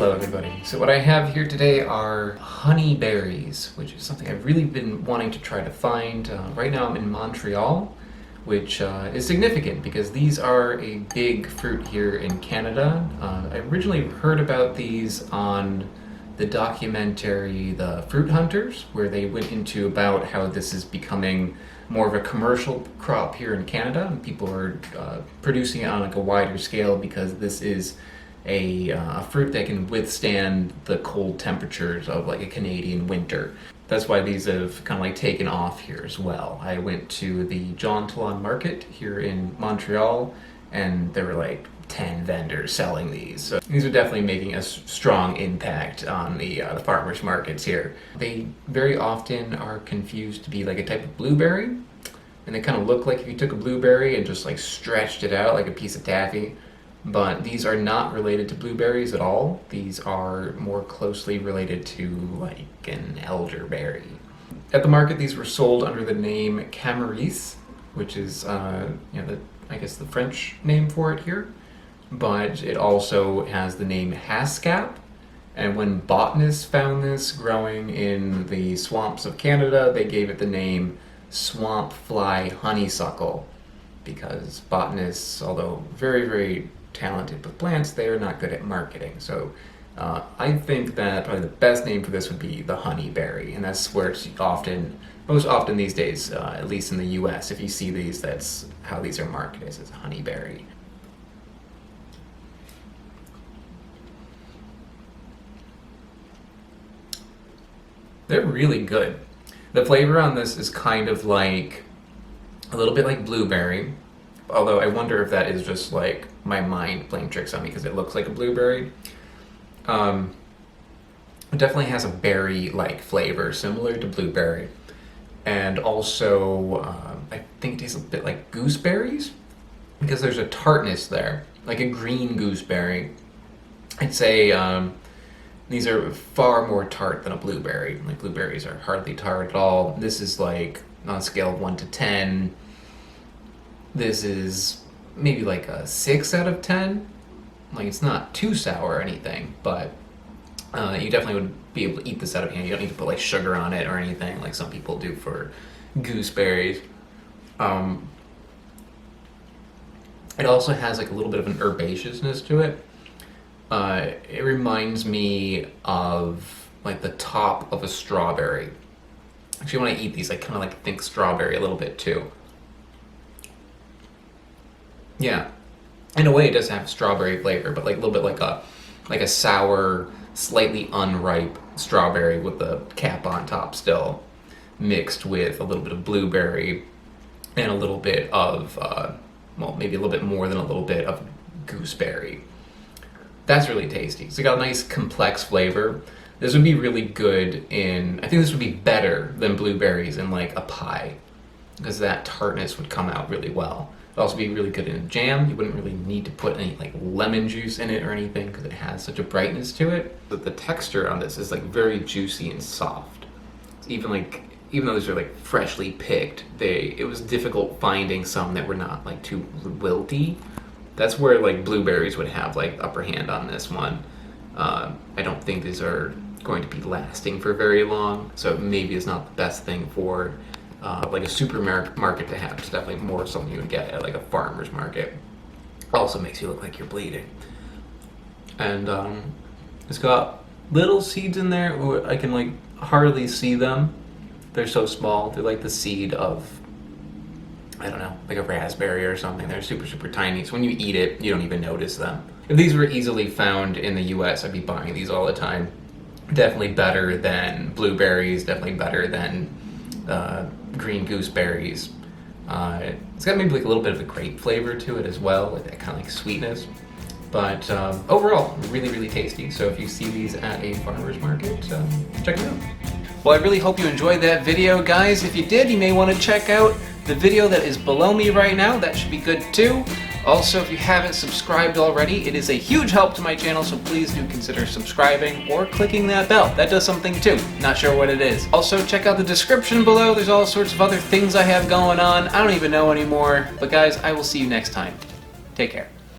Hello everybody. So what I have here today are honey berries, which is something I've really been wanting to try to find. Right now I'm in Montreal, which is significant because these are a big fruit here in Canada. I originally heard about these on the documentary The Fruit Hunters, where they went into about how this is becoming more of a commercial crop here in Canada, and people are producing it on like a wider scale because this is a fruit that can withstand the cold temperatures of like a Canadian winter. That's why these have kind of like taken off here as well. I went to the John market here in Montreal, and there were like 10 vendors selling these. So these are definitely making a strong impact on the farmers markets here. They very often are confused to be like a type of blueberry, and they kind of look like if you took a blueberry and just like stretched it out like a piece of taffy. But these are not related to blueberries at all. These are more closely related to like an elderberry. At the market, these were sold under the name Cameris, which is I guess the French name for it here. But it also has the name Haskap. And when botanists found this growing in the swamps of Canada, they gave it the name swamp fly honeysuckle, because botanists, although very, very talented with plants, they are not good at marketing. So I think that probably the best name for this would be the honeyberry, and that's where it's most often these days, at least in the US, if you see these, that's how these are marketed, as a honeyberry. They're really good. The flavor on this is kind of like a little bit like blueberry, although I wonder if that is just like my mind playing tricks on me because it looks like a blueberry. It definitely has a berry-like flavor similar to blueberry, and also I think it tastes a bit like gooseberries because there's a tartness there, like a green gooseberry. I'd say these are far more tart than a blueberry. Like blueberries are hardly tart at all. This is like on a scale of 1 to 10. This is maybe like a 6 out of 10. Like it's not too sour or anything, but you definitely would be able to eat this out of hand. You don't need to put like sugar on it or anything like some people do for gooseberries. It also has like a little bit of an herbaceousness to it. It reminds me of like the top of a strawberry. Actually, when I eat these, I kind of like think strawberry a little bit too. Yeah, in a way it does have strawberry flavor, but like a little bit like a sour, slightly unripe strawberry with the cap on top still, mixed with a little bit of blueberry and a little bit of, well, maybe a little bit more than a little bit of gooseberry. That's really tasty. It's got a nice complex flavor. This would be really good I think this would be better than blueberries in like a pie, because that tartness would come out really well. It'd also be really good in a jam. You wouldn't really need to put any like lemon juice in it or anything because it has such a brightness to it. But the texture on this is like very juicy and soft. Even though these are like freshly picked, it was difficult finding some that were not like too wilty. That's where like blueberries would have like upper hand on this one. I don't think these are going to be lasting for very long, so maybe it's not the best thing for like a supermarket to have. It's definitely more something you would get at like a farmer's market. Also makes you look like you're bleeding. And it's got little seeds in there. I can like hardly see them. They're so small. They're like the seed of, I don't know, like a raspberry or something. They're super, super tiny. So when you eat it, you don't even notice them. If these were easily found in the US, I'd be buying these all the time. Definitely better than blueberries, definitely better than green gooseberries. It's got maybe like a little bit of a grape flavor to it as well, like that kind of like sweetness. But overall, really, really tasty. So if you see these at a farmer's market, check it out. Well, I really hope you enjoyed that video, guys. If you did, you may want to check out the video that is below me right now. That should be good too. Also, if you haven't subscribed already, it is a huge help to my channel, so please do consider subscribing or clicking that bell. That does something too. Not sure what it is. Also, check out the description below. There's all sorts of other things I have going on. I don't even know anymore. But guys, I will see you next time. Take care.